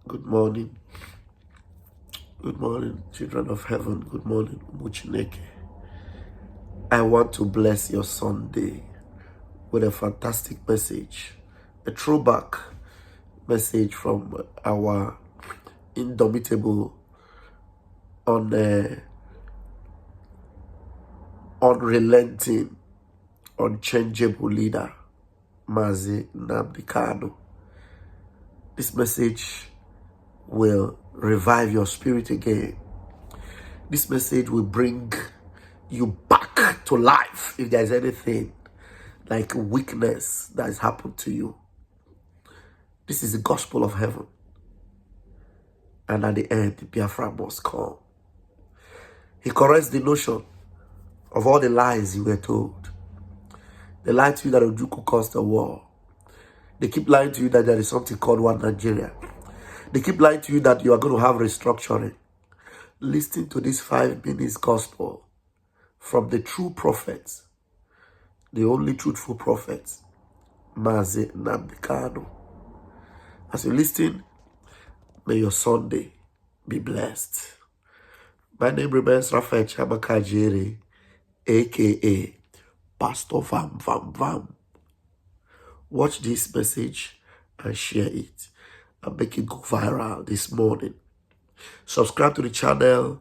Good morning. Good morning, children of heaven. Good morning, Muchineke. I want to bless your Sunday with a fantastic message, a throwback message from our indomitable, unrelenting, unchangeable leader, Mazi Nnamdi Kanu. This message will revive your spirit again. This message will bring you back to life if there's anything like weakness that has happened to you. This is the gospel of heaven. And at the end, the Biafra must come. He corrects the notion of all the lies you were told. They lied to you that Ojukwu caused the war. They keep lying to you that there is something called One Nigeria. They keep lying to you that you are going to have restructuring. Listen to this 5 minutes gospel from the true prophets, the only truthful prophets, Mazi Nnamdi Kanu. As you listen, may your Sunday be blessed. My name remains Raphael Chamakajere, aka Pastor Vam Vam Vam. Watch this message and share it and make it go viral this morning. Subscribe to the channel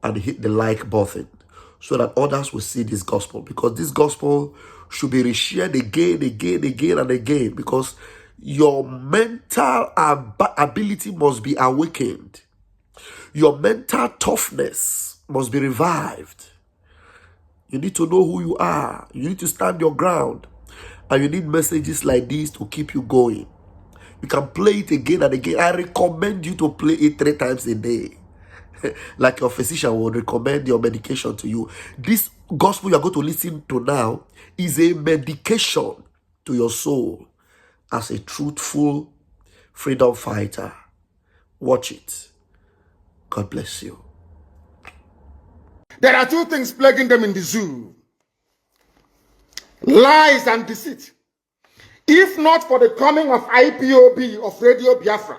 and hit the like button so that others will see this gospel, because this gospel should be reshared again and again, because your mental ability must be awakened. Your mental toughness must be revived. You need to know who you are. You need to stand your ground. And you need messages like this to keep you going. You can play it again and again. I recommend you to play it 3 times a day. Like your physician would recommend your medication to you. This gospel you're going to listen to now is a medication to your soul as a truthful freedom fighter. Watch it. God bless you. There are 2 things plaguing them in the zoo: lies and deceit. If not for the coming of IPOB, of Radio Biafra,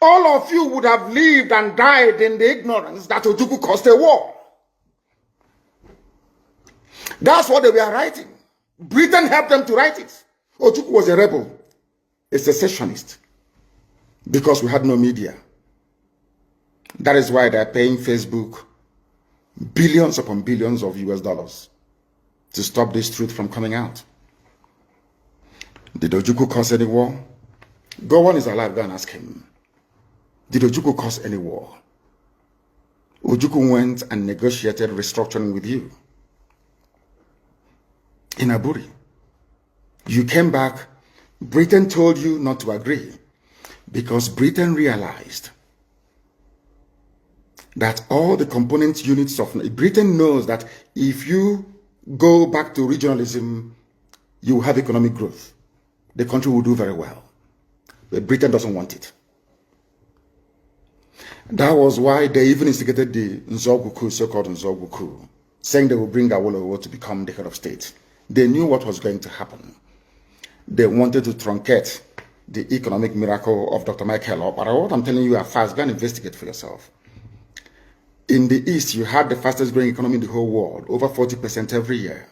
all of you would have lived and died in the ignorance that Ojukwu caused a war. That's what they were writing. Britain helped them to write it. Ojukwu was a rebel, a secessionist, because we had no media. That is why they're paying Facebook billions upon billions of US dollars to stop this truth from coming out. Did Ojukwu cause any war? Gowon is alive, go and ask him. Did Ojukwu cause any war? Ojukwu went and negotiated restructuring with you in Aburi. You came back. Britain told you not to agree because Britain realized that all the component units of Britain knows that if you go back to regionalism, you will have economic growth. The country will do very well. But Britain doesn't want it. That was why they even instigated the Nzogwu coup, so-called Nzogwu coup, saying they will bring Awolowo to become the head of state. They knew what was going to happen. They wanted to truncate the economic miracle of Dr. Michael. But what I'm telling you are fast. Go and investigate for yourself. In the East, you had the fastest growing economy in the whole world, over 40% every year.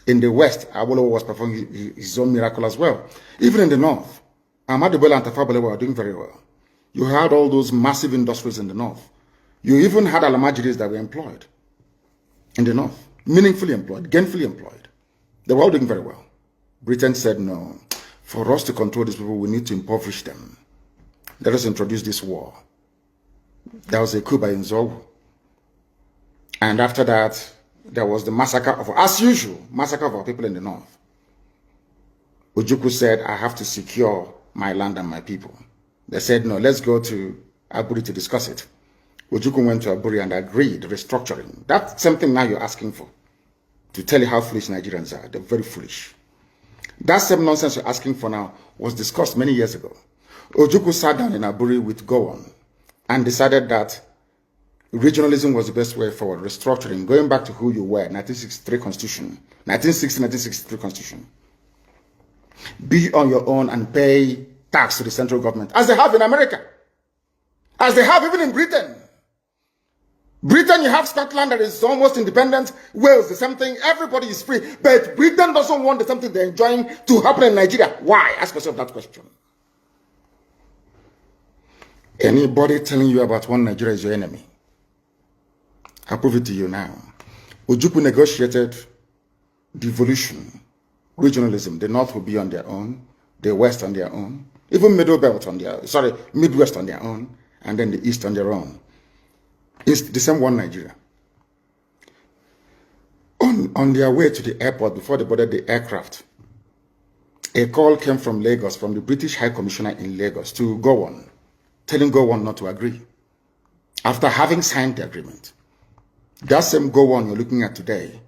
In the West, Awolowo was performing his own miracle as well. Even in the North, Ahmadu Bello and Tafawa Balewa were doing very well. You had all those massive industries in the North. You even had Alamajiris that were employed in the North, meaningfully employed, gainfully employed. They were all doing very well. Britain said, no, for us to control these people, we need to impoverish them. Let us introduce this war. There was a coup by Nzogwu. And after that, there was the massacre of, as usual, massacre of our people in the North. Ojukwu said, I have to secure my land and my people. They said, no, let's go to Aburi to discuss it. Ojukwu went to Aburi and agreed restructuring. That's something now you're asking for. To tell you how foolish Nigerians are. They're very foolish. That same nonsense you're asking for now was discussed many years ago. Ojukwu sat down in Aburi with Gowon and decided that regionalism was the best way forward. Restructuring, going back to who you were, 1963 Constitution, 1963 Constitution. Be on your own and pay tax to the central government, as they have in America. as they have even in Britain. Britain, you have Scotland that is almost independent. Wales, the same thing. Everybody is free. But Britain doesn't want the same thing they're enjoying to happen in Nigeria. Why? Ask yourself that question. Anybody telling you about one Nigeria is your enemy. I'll prove it to you now. Ojukwu negotiated devolution, regionalism. The North will be on their own, the West on their own, even Midwest on their own, and then the East on their own. It's the same one Nigeria. On their way to the airport, before they boarded the aircraft, a call came from Lagos, from the British High Commissioner in Lagos to Gowon, telling Gowon not to agree. After having signed the agreement, that same Gowon you're looking at today,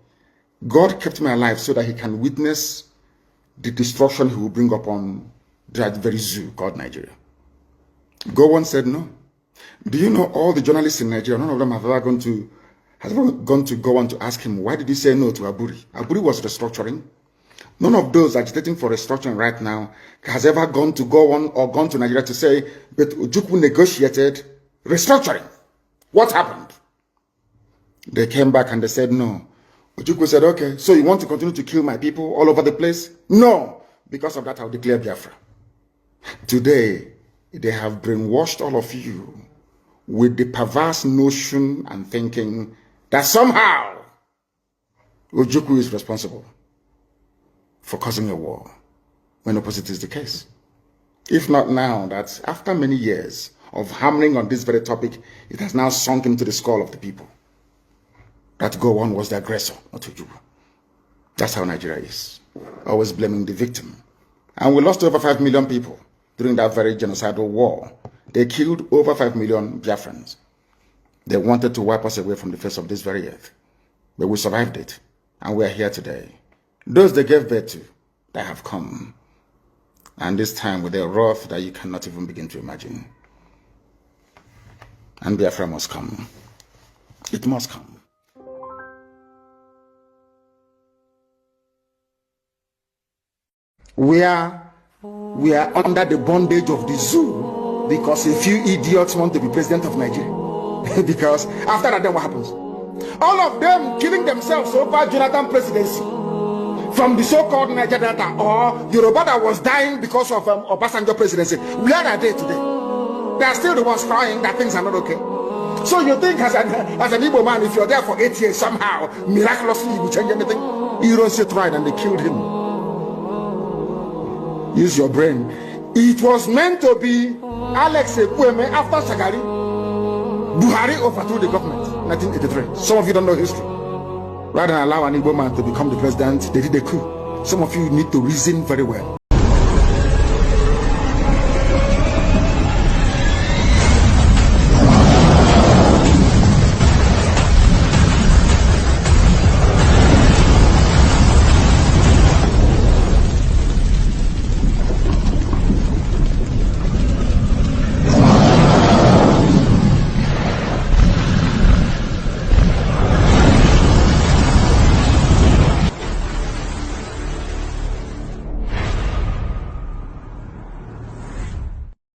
God kept me alive so that he can witness the destruction he will bring upon that very zoo called Nigeria. Gowon said no. Do you know all the journalists in Nigeria, none of them have ever gone to Gowon to ask him, why did he say no to Aburi? Aburi was restructuring. None of those agitating for restructuring right now has ever gone to Gowon or gone to Nigeria to say, but Ojukwu negotiated restructuring. What happened? They came back and they said no. Ojukwu said, okay, so you want to continue to kill my people all over the place? No. Because of that, I'll declare Biafra. Today, they have brainwashed all of you with the perverse notion and thinking that somehow Ojukwu is responsible for causing a war, when opposite is the case. If not now, that after many years of hammering on this very topic, it has now sunk into the skull of the people that Gowon was the aggressor, not Ojukwu. That's how Nigeria is, always blaming the victim. And we lost over 5 million people during that very genocidal war. They killed over 5 million Biafrans. They wanted to wipe us away from the face of this very earth. But we survived it, and we are here today. Those they gave birth to, that have come. And this time with a wrath that you cannot even begin to imagine. And Biafra must come. It must come. We are under the bondage of the zoo because a few idiots want to be president of Nigeria. Because after that, then what happens? All of them killing themselves over Jonathan presidency. From the so-called Niger Delta or Yoruba that was dying because of Obasanjo presidency. Where are they today? They are still the ones crying that things are not okay. So you think as an Igbo man, if you're there for 8 years, somehow, miraculously, you will change anything? You don't sit right and they killed him. Use your brain. It was meant to be Alex Ekwueme after Shagari. Buhari overthrew the government, 1983. Some of you don't know history. Rather than allow an Igbo man to become the president, they did a coup. Some of you need to reason very well.